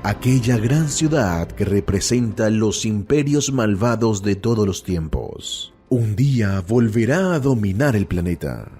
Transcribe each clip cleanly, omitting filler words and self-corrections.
aquella gran ciudad que representa los imperios malvados de todos los tiempos. Un día volverá a dominar el planeta.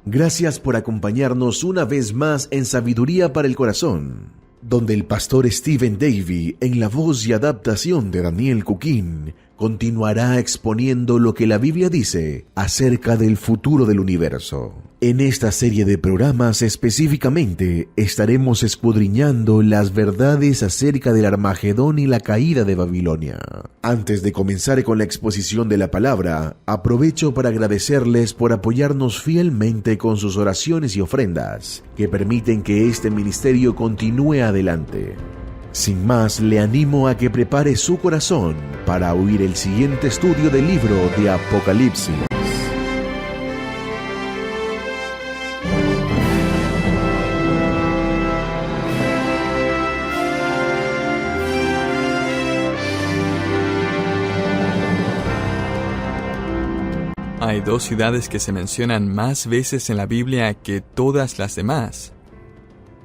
Gracias por acompañarnos una vez más en Sabiduría para el Corazón, donde el pastor Stephen Davey, en la voz y adaptación de Daniel Cuquín, continuará exponiendo lo que la Biblia dice acerca del futuro del universo. En esta serie de programas específicamente estaremos escudriñando las verdades acerca del Armagedón y la caída de Babilonia. Antes de comenzar con la exposición de la palabra, aprovecho para agradecerles por apoyarnos fielmente con sus oraciones y ofrendas, que permiten que este ministerio continúe adelante. Sin más, le animo a que prepare su corazón para oír el siguiente estudio del libro de Apocalipsis. Hay dos ciudades que se mencionan más veces en la Biblia que todas las demás.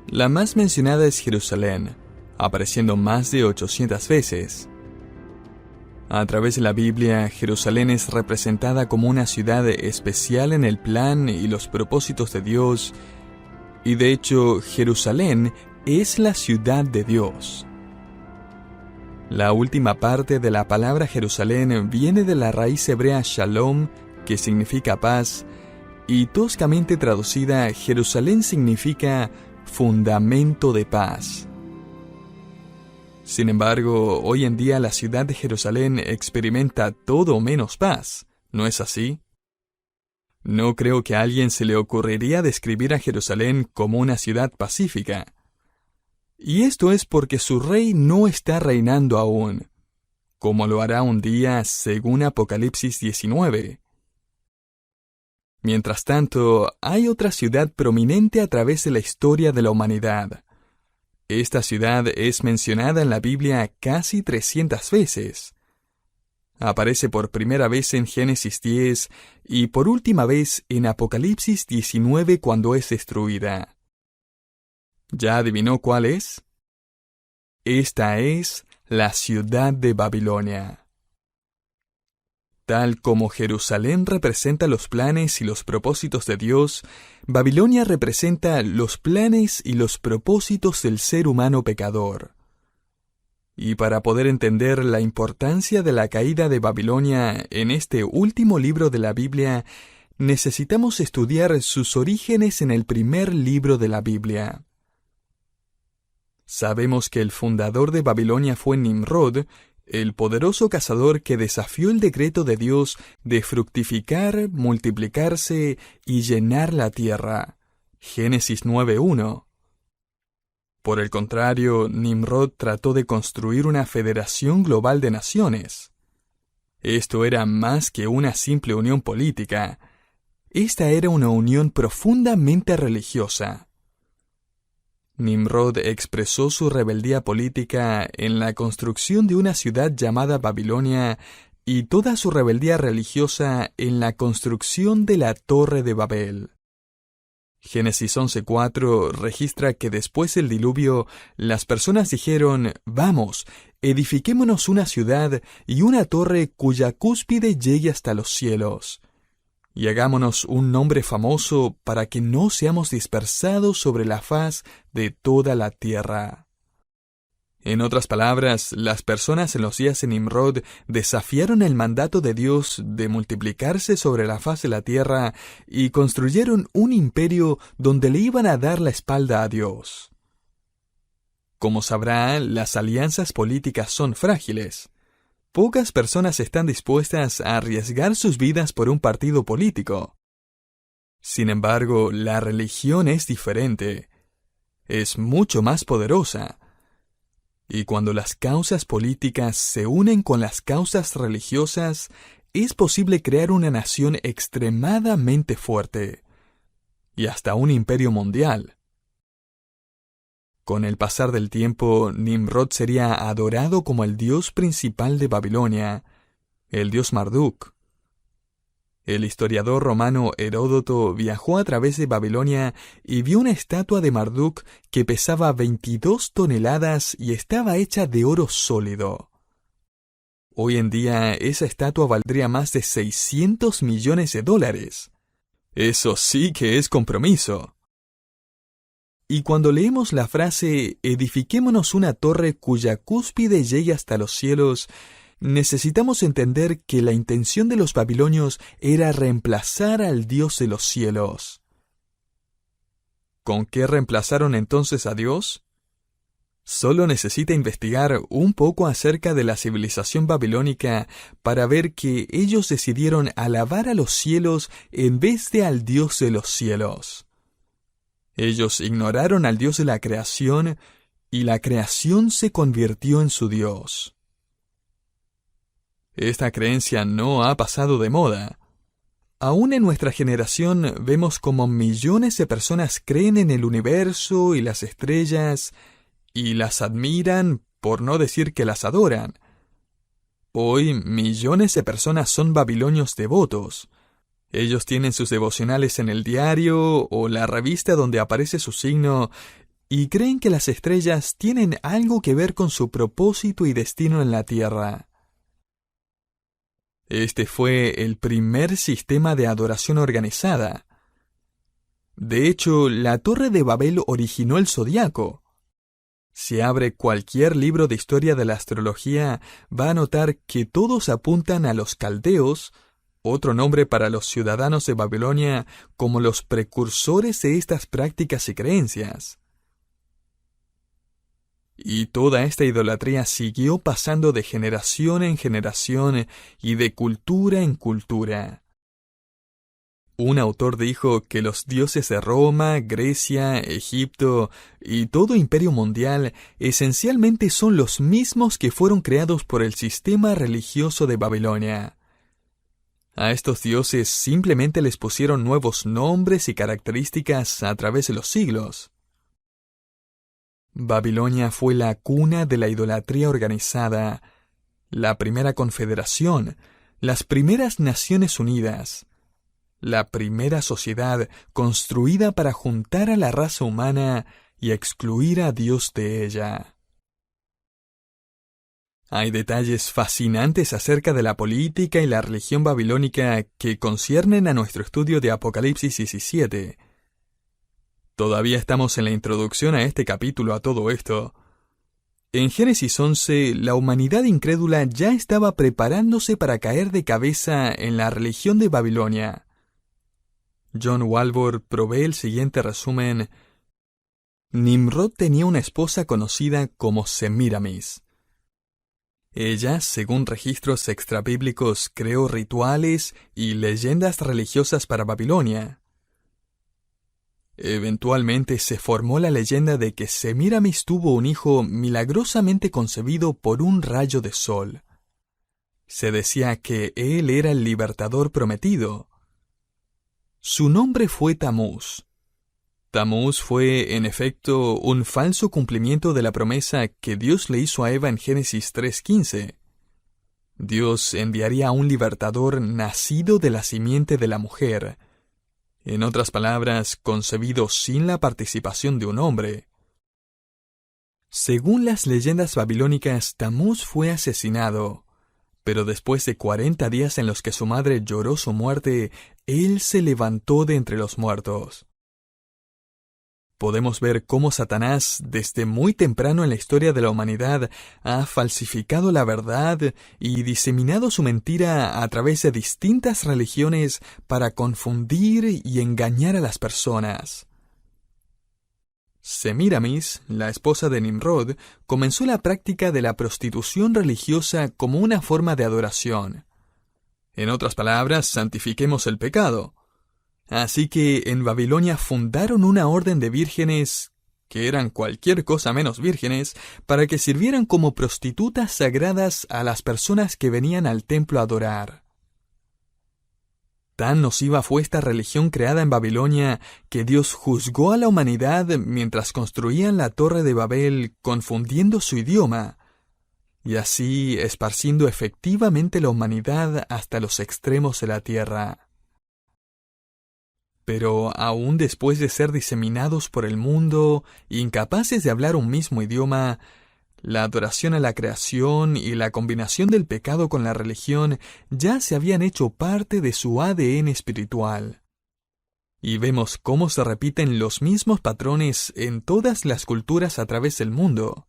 La más mencionada es Jerusalén, apareciendo más de 800 veces. A través de la Biblia, Jerusalén es representada como una ciudad especial en el plan y los propósitos de Dios, y de hecho, Jerusalén es la ciudad de Dios. La última parte de la palabra Jerusalén viene de la raíz hebrea shalom, que significa paz, y toscamente traducida, Jerusalén significa fundamento de paz. Sin embargo, hoy en día la ciudad de Jerusalén experimenta todo menos paz, ¿no es así? No creo que a alguien se le ocurriría describir a Jerusalén como una ciudad pacífica. Y esto es porque su rey no está reinando aún, como lo hará un día según Apocalipsis 19. Mientras tanto, hay otra ciudad prominente a través de la historia de la humanidad. Esta ciudad es mencionada en la Biblia casi 300 veces. Aparece por primera vez en Génesis 10 y por última vez en Apocalipsis 19 cuando es destruida. ¿Ya adivinó cuál es? Esta es la ciudad de Babilonia. Tal como Jerusalén representa los planes y los propósitos de Dios, Babilonia representa los planes y los propósitos del ser humano pecador. Y para poder entender la importancia de la caída de Babilonia en este último libro de la Biblia, necesitamos estudiar sus orígenes en el primer libro de la Biblia. Sabemos que el fundador de Babilonia fue Nimrod, el poderoso cazador que desafió el decreto de Dios de fructificar, multiplicarse y llenar la tierra. Génesis 9:1. Por el contrario, Nimrod trató de construir una federación global de naciones. Esto era más que una simple unión política. Esta era una unión profundamente religiosa. Nimrod expresó su rebeldía política en la construcción de una ciudad llamada Babilonia y toda su rebeldía religiosa en la construcción de la Torre de Babel. Génesis 11:4 registra que después del diluvio, las personas dijeron: «Vamos, edifiquémonos una ciudad y una torre cuya cúspide llegue hasta los cielos. Y hagámonos un nombre famoso para que no seamos dispersados sobre la faz de toda la tierra». En otras palabras, las personas en los días de Nimrod desafiaron el mandato de Dios de multiplicarse sobre la faz de la tierra y construyeron un imperio donde le iban a dar la espalda a Dios. Como sabrá, las alianzas políticas son frágiles. Pocas personas están dispuestas a arriesgar sus vidas por un partido político. Sin embargo, la religión es diferente. Es mucho más poderosa. Y cuando las causas políticas se unen con las causas religiosas, es posible crear una nación extremadamente fuerte, y hasta un imperio mundial. Con el pasar del tiempo, Nimrod sería adorado como el dios principal de Babilonia, el dios Marduk. El historiador romano Heródoto viajó a través de Babilonia y vio una estatua de Marduk que pesaba 22 toneladas y estaba hecha de oro sólido. Hoy en día esa estatua valdría más de $600 millones. Eso sí que es compromiso. Y cuando leemos la frase «edifiquémonos una torre cuya cúspide llegue hasta los cielos», necesitamos entender que la intención de los babilonios era reemplazar al Dios de los cielos. ¿Con qué reemplazaron entonces a Dios? Solo necesita investigar un poco acerca de la civilización babilónica para ver que ellos decidieron alabar a los cielos en vez de al Dios de los cielos. Ellos ignoraron al Dios de la creación y la creación se convirtió en su Dios. Esta creencia no ha pasado de moda. Aún en nuestra generación vemos como millones de personas creen en el universo y las estrellas y las admiran, por no decir que las adoran. Hoy millones de personas son babilonios devotos. Ellos tienen sus devocionales en el diario o la revista donde aparece su signo y creen que las estrellas tienen algo que ver con su propósito y destino en la tierra. Este fue el primer sistema de adoración organizada. De hecho, la Torre de Babel originó el zodiaco. Si abre cualquier libro de historia de la astrología, va a notar que todos apuntan a los caldeos, otro nombre para los ciudadanos de Babilonia, como los precursores de estas prácticas y creencias. Y toda esta idolatría siguió pasando de generación en generación y de cultura en cultura. Un autor dijo que los dioses de Roma, Grecia, Egipto y todo imperio mundial esencialmente son los mismos que fueron creados por el sistema religioso de Babilonia. A estos dioses simplemente les pusieron nuevos nombres y características a través de los siglos. Babilonia fue la cuna de la idolatría organizada, la primera confederación, las primeras Naciones Unidas, la primera sociedad construida para juntar a la raza humana y excluir a Dios de ella. Hay detalles fascinantes acerca de la política y la religión babilónica que conciernen a nuestro estudio de Apocalipsis 17. Todavía estamos en la introducción a este capítulo a todo esto. En Génesis 11, la humanidad incrédula ya estaba preparándose para caer de cabeza en la religión de Babilonia. John Walvoord provee el siguiente resumen. Nimrod tenía una esposa conocida como Semíramis. Ella, según registros extrabíblicos, creó rituales y leyendas religiosas para Babilonia. Eventualmente se formó la leyenda de que Semíramis tuvo un hijo milagrosamente concebido por un rayo de sol. Se decía que él era el libertador prometido. Su nombre fue Tamuz. Tamuz fue, en efecto, un falso cumplimiento de la promesa que Dios le hizo a Eva en Génesis 3:15. Dios enviaría a un libertador nacido de la simiente de la mujer. En otras palabras, concebido sin la participación de un hombre. Según las leyendas babilónicas, Tamuz fue asesinado, pero después de 40 días en los que su madre lloró su muerte, él se levantó de entre los muertos. Podemos ver cómo Satanás, desde muy temprano en la historia de la humanidad, ha falsificado la verdad y diseminado su mentira a través de distintas religiones para confundir y engañar a las personas. Semíramis, la esposa de Nimrod, comenzó la práctica de la prostitución religiosa como una forma de adoración. En otras palabras, santifiquemos el pecado. Así que en Babilonia fundaron una orden de vírgenes, que eran cualquier cosa menos vírgenes, para que sirvieran como prostitutas sagradas a las personas que venían al templo a adorar. Tan nociva fue esta religión creada en Babilonia que Dios juzgó a la humanidad mientras construían la Torre de Babel, confundiendo su idioma, y así esparciendo efectivamente la humanidad hasta los extremos de la tierra. Pero aún después de ser diseminados por el mundo, incapaces de hablar un mismo idioma, la adoración a la creación y la combinación del pecado con la religión ya se habían hecho parte de su ADN espiritual. Y vemos cómo se repiten los mismos patrones en todas las culturas a través del mundo.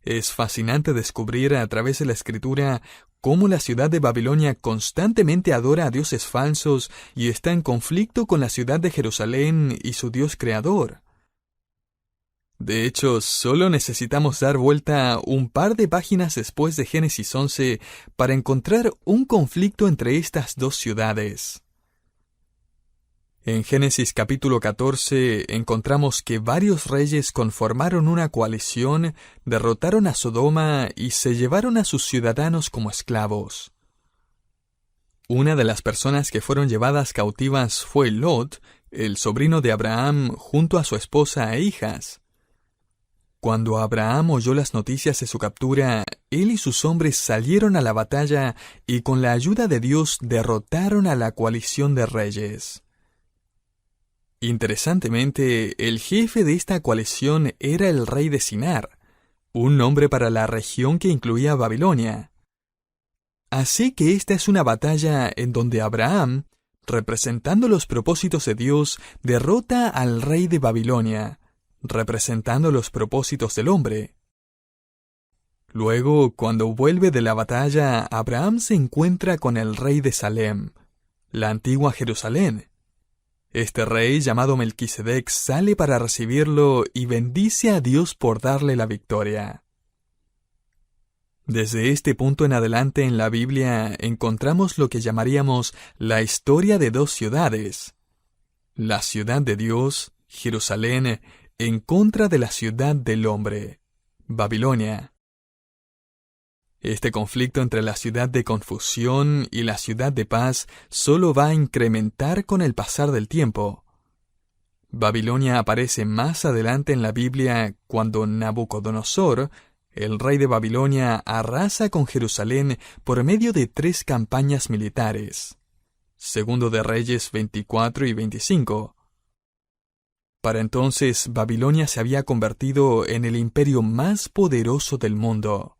Es fascinante descubrir a través de la Escritura cómo la ciudad de Babilonia constantemente adora a dioses falsos y está en conflicto con la ciudad de Jerusalén y su Dios creador. De hecho, solo necesitamos dar vuelta un par de páginas después de Génesis 11 para encontrar un conflicto entre estas dos ciudades. En Génesis capítulo 14 encontramos que varios reyes conformaron una coalición, derrotaron a Sodoma y se llevaron a sus ciudadanos como esclavos. Una de las personas que fueron llevadas cautivas fue Lot, el sobrino de Abraham, junto a su esposa e hijas. Cuando Abraham oyó las noticias de su captura, él y sus hombres salieron a la batalla y con la ayuda de Dios derrotaron a la coalición de reyes. Interesantemente, el jefe de esta coalición era el rey de Sinar, un nombre para la región que incluía Babilonia. Así que esta es una batalla en donde Abraham, representando los propósitos de Dios, derrota al rey de Babilonia, representando los propósitos del hombre. Luego, cuando vuelve de la batalla, Abraham se encuentra con el rey de Salem, la antigua Jerusalén. Este rey, llamado Melquisedec, sale para recibirlo y bendice a Dios por darle la victoria. Desde este punto en adelante en la Biblia encontramos lo que llamaríamos la historia de dos ciudades. La ciudad de Dios, Jerusalén, en contra de la ciudad del hombre, Babilonia. Este conflicto entre la ciudad de confusión y la ciudad de paz solo va a incrementar con el pasar del tiempo. Babilonia aparece más adelante en la Biblia cuando Nabucodonosor, el rey de Babilonia, arrasa con Jerusalén por medio de 3 campañas militares. Segundo de Reyes 24 y 25. Para entonces, Babilonia se había convertido en el imperio más poderoso del mundo.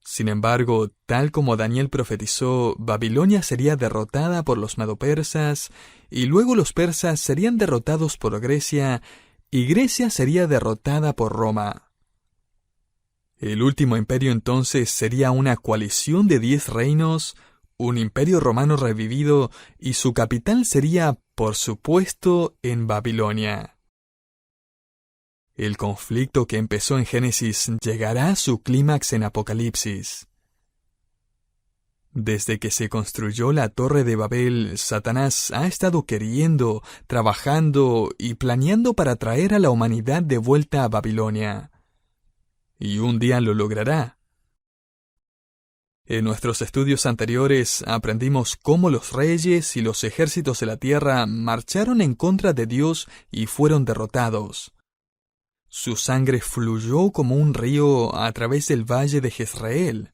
Sin embargo, tal como Daniel profetizó, Babilonia sería derrotada por los medo-persas, y luego los persas serían derrotados por Grecia, y Grecia sería derrotada por Roma. El último imperio entonces sería una coalición de 10 reinos, un imperio romano revivido, y su capital sería, por supuesto, en Babilonia. El conflicto que empezó en Génesis llegará a su clímax en Apocalipsis. Desde que se construyó la Torre de Babel, Satanás ha estado queriendo, trabajando y planeando para traer a la humanidad de vuelta a Babilonia. Y un día lo logrará. En nuestros estudios anteriores aprendimos cómo los reyes y los ejércitos de la tierra marcharon en contra de Dios y fueron derrotados. Su sangre fluyó como un río a través del valle de Jezreel.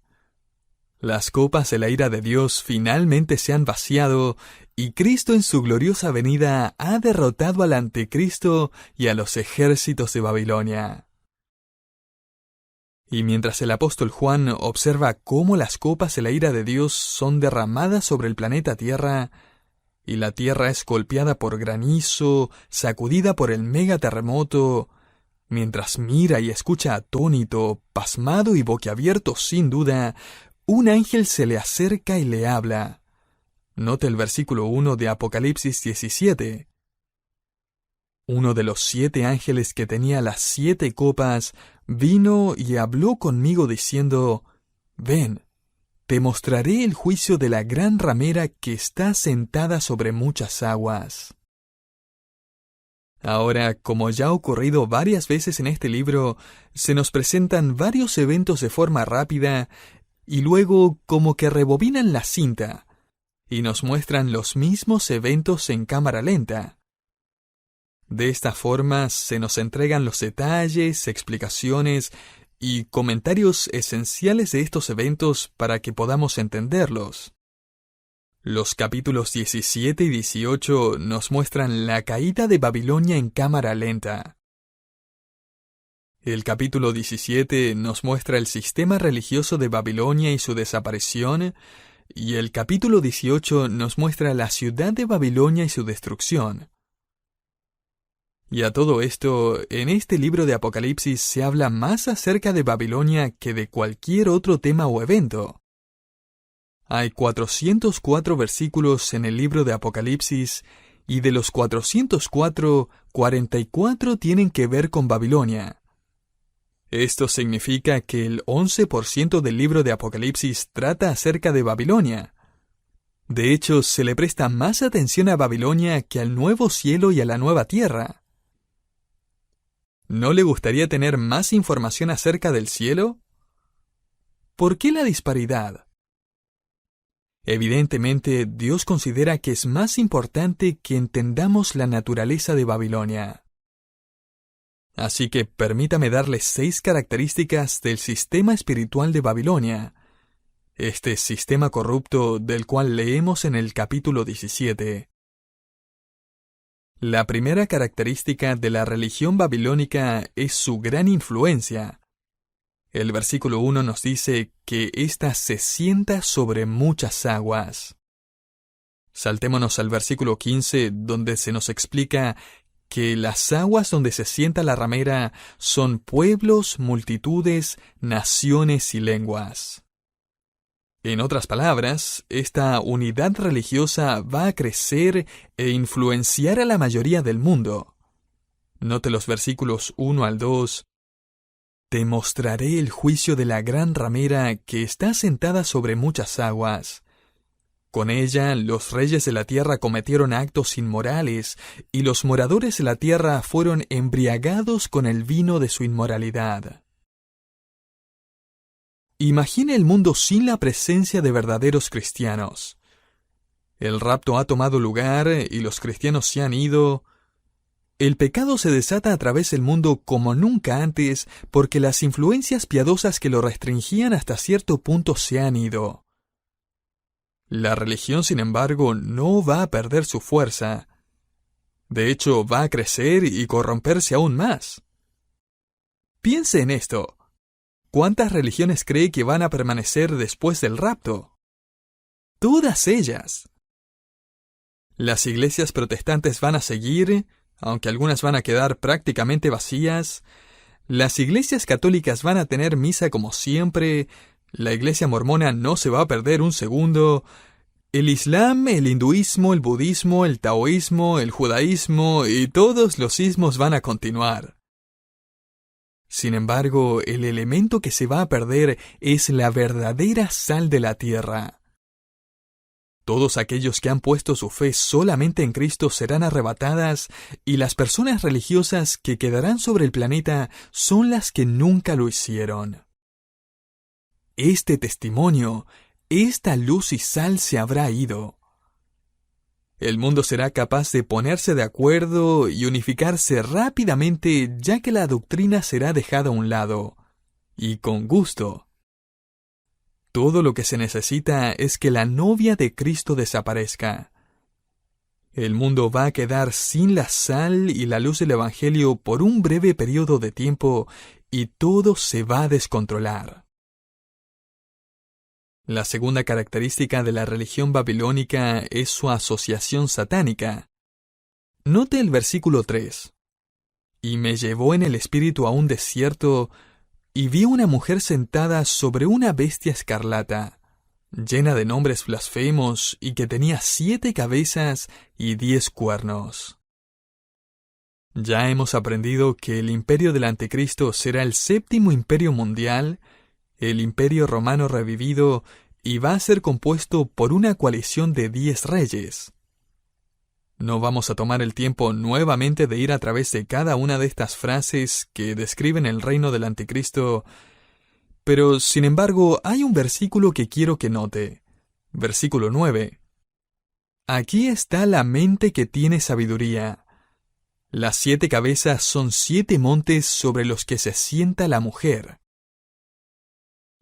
Las copas de la ira de Dios finalmente se han vaciado y Cristo en su gloriosa venida ha derrotado al anticristo y a los ejércitos de Babilonia. Y mientras el apóstol Juan observa cómo las copas de la ira de Dios son derramadas sobre el planeta Tierra, y la Tierra es golpeada por granizo, sacudida por el megaterremoto, mientras mira y escucha atónito, pasmado y boquiabierto sin duda, un ángel se le acerca y le habla. Note el versículo 1 de Apocalipsis 17. Uno de los 7 ángeles que tenía las 7 copas vino y habló conmigo diciendo: Ven, te mostraré el juicio de la gran ramera que está sentada sobre muchas aguas. Ahora, como ya ha ocurrido varias veces en este libro, se nos presentan varios eventos de forma rápida y luego como que rebobinan la cinta y nos muestran los mismos eventos en cámara lenta. De esta forma se nos entregan los detalles, explicaciones y comentarios esenciales de estos eventos para que podamos entenderlos. Los capítulos 17 y 18 nos muestran la caída de Babilonia en cámara lenta. El capítulo 17 nos muestra el sistema religioso de Babilonia y su desaparición, y el capítulo 18 nos muestra la ciudad de Babilonia y su destrucción. Y a todo esto, en este libro de Apocalipsis se habla más acerca de Babilonia que de cualquier otro tema o evento. Hay 404 versículos en el libro de Apocalipsis, y de los 404, 44 tienen que ver con Babilonia. Esto significa que el 11% del libro de Apocalipsis trata acerca de Babilonia. De hecho, se le presta más atención a Babilonia que al nuevo cielo y a la nueva tierra. ¿No le gustaría tener más información acerca del cielo? ¿Por qué la disparidad? Evidentemente, Dios considera que es más importante que entendamos la naturaleza de Babilonia. Así que permítame darles 6 características del sistema espiritual de Babilonia, este sistema corrupto del cual leemos en el capítulo 17. La primera característica de la religión babilónica es su gran influencia. El versículo 1 nos dice que ésta se sienta sobre muchas aguas. Saltémonos al versículo 15, donde se nos explica que las aguas donde se sienta la ramera son pueblos, multitudes, naciones y lenguas. En otras palabras, esta unidad religiosa va a crecer e influenciar a la mayoría del mundo. Note los versículos 1 al 2. Te mostraré el juicio de la gran ramera que está sentada sobre muchas aguas. Con ella los reyes de la tierra cometieron actos inmorales, y los moradores de la tierra fueron embriagados con el vino de su inmoralidad. Imagine el mundo sin la presencia de verdaderos cristianos. El rapto ha tomado lugar y los cristianos se han ido. El pecado se desata a través del mundo como nunca antes porque las influencias piadosas que lo restringían hasta cierto punto se han ido. La religión, sin embargo, no va a perder su fuerza. De hecho, va a crecer y corromperse aún más. Piense en esto. ¿Cuántas religiones cree que van a permanecer después del rapto? Todas ellas. Las iglesias protestantes van a seguir, aunque algunas van a quedar prácticamente vacías. Las iglesias católicas van a tener misa como siempre. La iglesia mormona no se va a perder un segundo. El islam, el hinduismo, el budismo, el taoísmo, el judaísmo y todos los ismos van a continuar. Sin embargo, el elemento que se va a perder es la verdadera sal de la tierra. Todos aquellos que han puesto su fe solamente en Cristo serán arrebatadas, y las personas religiosas que quedarán sobre el planeta son las que nunca lo hicieron. Este testimonio, esta luz y sal se habrá ido. El mundo será capaz de ponerse de acuerdo y unificarse rápidamente, ya que la doctrina será dejada a un lado, y con gusto. Todo lo que se necesita es que la novia de Cristo desaparezca. El mundo va a quedar sin la sal y la luz del Evangelio por un breve periodo de tiempo, y todo se va a descontrolar. La segunda característica de la religión babilónica es su asociación satánica. Note el versículo 3. Y me llevó en el espíritu a un desierto, y vi una mujer sentada sobre una bestia escarlata, llena de nombres blasfemos, y que tenía 7 cabezas y 10 cuernos. Ya hemos aprendido que el imperio del anticristo será el 7º imperio mundial, el imperio romano revivido, y va a ser compuesto por una coalición de 10 reyes. No vamos a tomar el tiempo nuevamente de ir a través de cada una de estas frases que describen el reino del anticristo, pero sin embargo hay un versículo que quiero que note. Versículo 9. Aquí está la mente que tiene sabiduría. Las 7 cabezas son 7 montes sobre los que se sienta la mujer.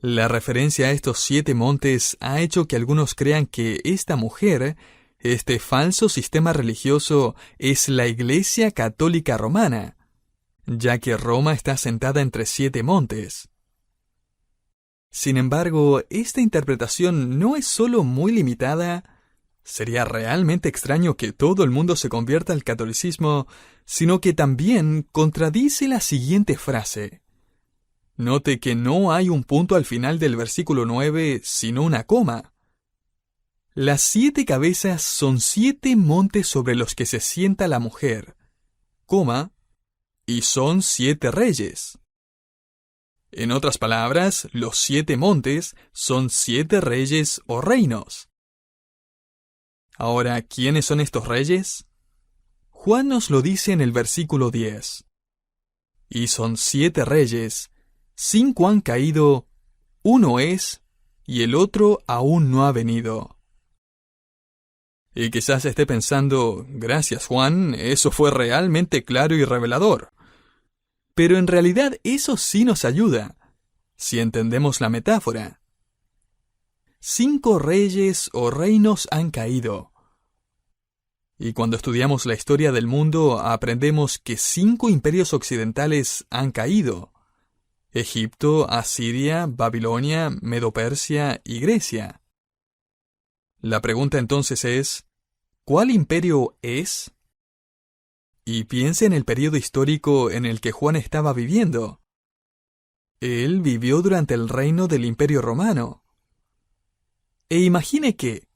La referencia a estos 7 montes ha hecho que algunos crean que esta mujer, este falso sistema religioso, es la Iglesia Católica Romana, ya que Roma está sentada entre 7 montes. Sin embargo, esta interpretación no es solo muy limitada. Sería realmente extraño que todo el mundo se convierta al catolicismo, sino que también contradice la siguiente frase. Note que no hay un punto al final del versículo 9, sino una coma. Las 7 cabezas son 7 montes sobre los que se sienta la mujer, coma, y son 7 reyes. En otras palabras, los 7 montes son 7 reyes o reinos. Ahora, ¿quiénes son estos reyes? Juan nos lo dice en el versículo 10. Y son 7 reyes, 5 han caído, uno es, y el otro aún no ha venido. Y quizás esté pensando, gracias Juan, eso fue realmente claro y revelador. Pero en realidad eso sí nos ayuda, si entendemos la metáfora. 5 reyes o reinos han caído. Y cuando estudiamos la historia del mundo, aprendemos que 5 imperios occidentales han caído. Egipto, Asiria, Babilonia, Medo-Persia y Grecia. La pregunta entonces es, ¿cuál imperio es? Y piense en el periodo histórico en el que Juan estaba viviendo. Él vivió durante el reino del Imperio Romano. E imagine que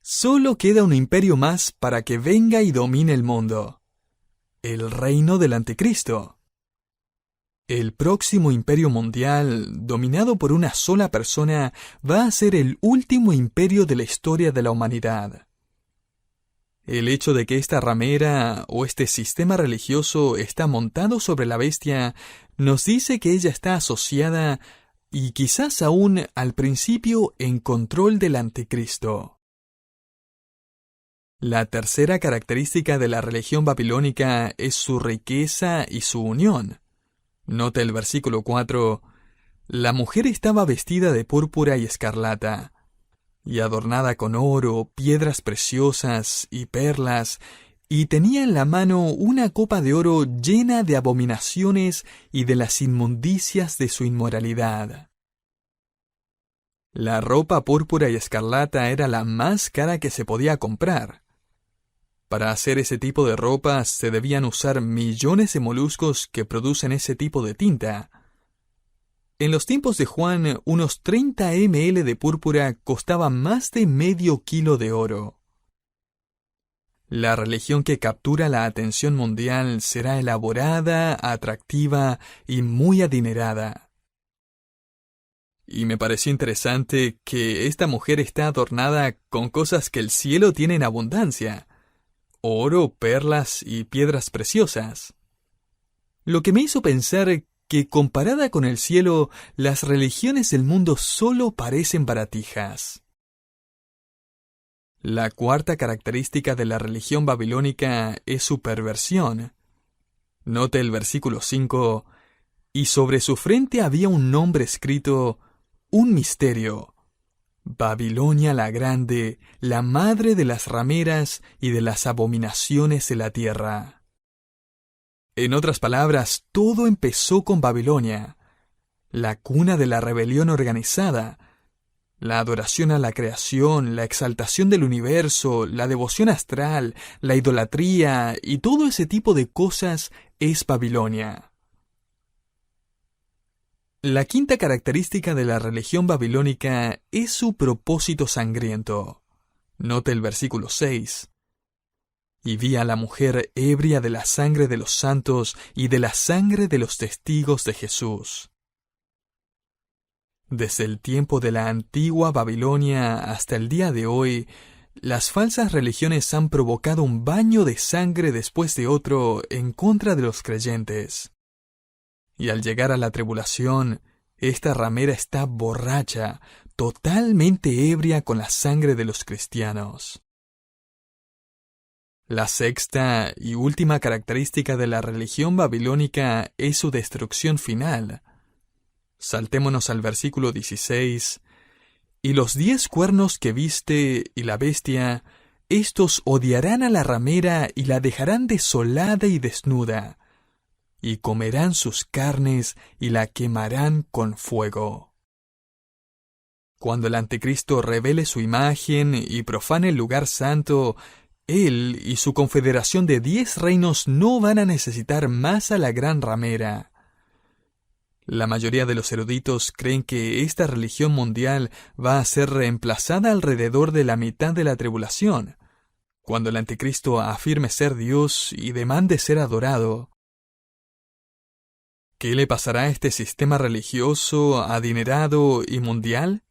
solo queda un imperio más para que venga y domine el mundo. El reino del Anticristo. El próximo imperio mundial, dominado por una sola persona, va a ser el último imperio de la historia de la humanidad. El hecho de que esta ramera o este sistema religioso está montado sobre la bestia nos dice que ella está asociada y quizás aún al principio en control del Anticristo. La tercera característica de la religión babilónica es su riqueza y su unión. Nota el versículo 4. La mujer estaba vestida de púrpura y escarlata, y adornada con oro, piedras preciosas y perlas, y tenía en la mano una copa de oro llena de abominaciones y de las inmundicias de su inmoralidad. La ropa púrpura y escarlata era la más cara que se podía comprar. Para hacer ese tipo de ropa se debían usar millones de moluscos que producen ese tipo de tinta. En los tiempos de Juan, unos 30 ml de púrpura costaban más de medio kilo de oro. La religión que captura la atención mundial será elaborada, atractiva y muy adinerada. Y me pareció interesante que esta mujer está adornada con cosas que el cielo tiene en abundancia: oro, perlas y piedras preciosas. Lo que me hizo pensar que comparada con el cielo, las religiones del mundo solo parecen baratijas. La cuarta característica de la religión babilónica es su perversión. Note el versículo 5, y sobre su frente había un nombre escrito, un misterio: Babilonia la Grande, la madre de las rameras y de las abominaciones de la tierra. En otras palabras, todo empezó con Babilonia, la cuna de la rebelión organizada, la adoración a la creación, la exaltación del universo, la devoción astral, la idolatría y todo ese tipo de cosas es Babilonia. La quinta característica de la religión babilónica es su propósito sangriento. Note el versículo 6. Y vi a la mujer ebria de la sangre de los santos y de la sangre de los testigos de Jesús. Desde el tiempo de la antigua Babilonia hasta el día de hoy, las falsas religiones han provocado un baño de sangre después de otro en contra de los creyentes. Y al llegar a la tribulación, esta ramera está borracha, totalmente ebria con la sangre de los cristianos. La sexta y última característica de la religión babilónica es su destrucción final. Saltémonos al versículo 16. Y los 10 cuernos que viste y la bestia, estos odiarán a la ramera y la dejarán desolada y desnuda, y comerán sus carnes y la quemarán con fuego. Cuando el anticristo revele su imagen y profane el lugar santo, él y su confederación de 10 reinos no van a necesitar más a la gran ramera. La mayoría de los eruditos creen que esta religión mundial va a ser reemplazada alrededor de la mitad de la tribulación, cuando el anticristo afirme ser Dios y demande ser adorado. ¿Qué le pasará a este sistema religioso, adinerado y mundial?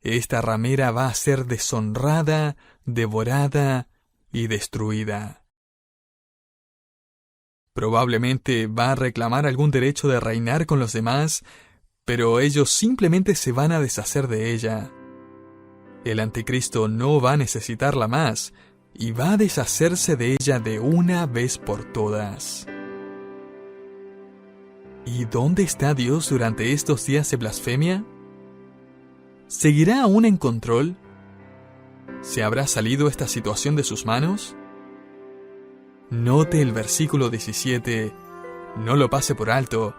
Esta ramera va a ser deshonrada, devorada y destruida. Probablemente va a reclamar algún derecho de reinar con los demás, pero ellos simplemente se van a deshacer de ella. El anticristo no va a necesitarla más, y va a deshacerse de ella de una vez por todas. ¿Y dónde está Dios durante estos días de blasfemia? ¿Seguirá aún en control? ¿Se habrá salido esta situación de sus manos? Note el versículo 17, no lo pase por alto,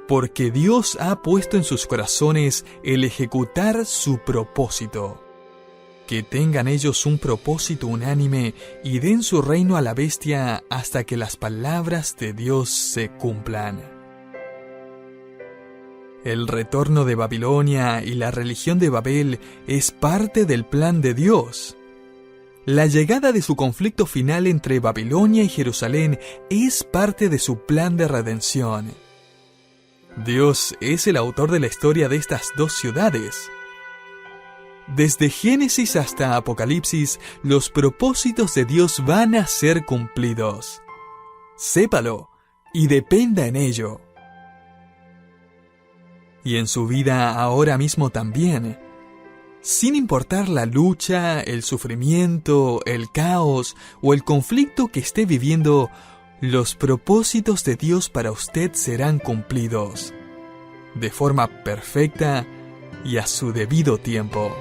porque Dios ha puesto en sus corazones el ejecutar su propósito. Que tengan ellos un propósito unánime y den su reino a la bestia hasta que las palabras de Dios se cumplan. El retorno de Babilonia y la religión de Babel es parte del plan de Dios. La llegada de su conflicto final entre Babilonia y Jerusalén es parte de su plan de redención. Dios es el autor de la historia de estas dos ciudades. Desde Génesis hasta Apocalipsis, los propósitos de Dios van a ser cumplidos. Sépalo y dependa en ello. Y en su vida ahora mismo también. Sin importar la lucha, el sufrimiento, el caos o el conflicto que esté viviendo, los propósitos de Dios para usted serán cumplidos, de forma perfecta y a su debido tiempo.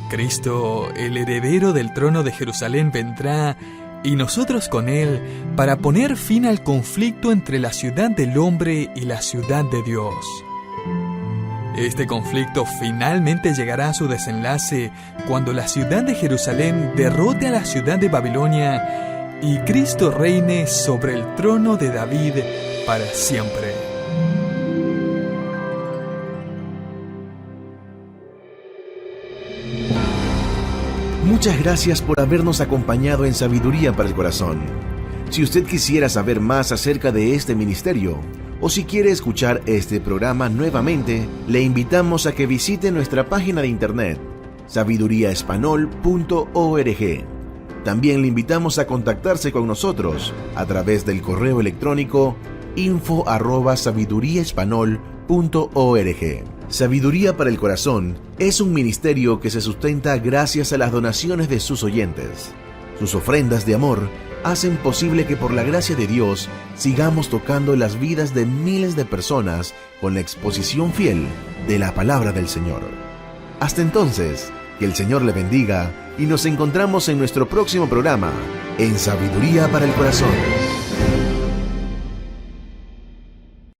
Cristo, el heredero del trono de Jerusalén, vendrá, y nosotros con él, para poner fin al conflicto entre la ciudad del hombre y la ciudad de Dios. Este conflicto finalmente llegará a su desenlace cuando la ciudad de Jerusalén derrote a la ciudad de Babilonia y Cristo reine sobre el trono de David para siempre. Muchas gracias por habernos acompañado en Sabiduría para el Corazón. Si usted quisiera saber más acerca de este ministerio, o si quiere escuchar este programa nuevamente, le invitamos a que visite nuestra página de internet, sabiduriaespanol.org. También le invitamos a contactarse con nosotros a través del correo electrónico info@sabiduriaespanol.org. Sabiduría para el Corazón es un ministerio que se sustenta gracias a las donaciones de sus oyentes. Sus ofrendas de amor hacen posible que por la gracia de Dios sigamos tocando las vidas de miles de personas con la exposición fiel de la palabra del Señor. Hasta entonces, que el Señor le bendiga y nos encontramos en nuestro próximo programa, en Sabiduría para el Corazón.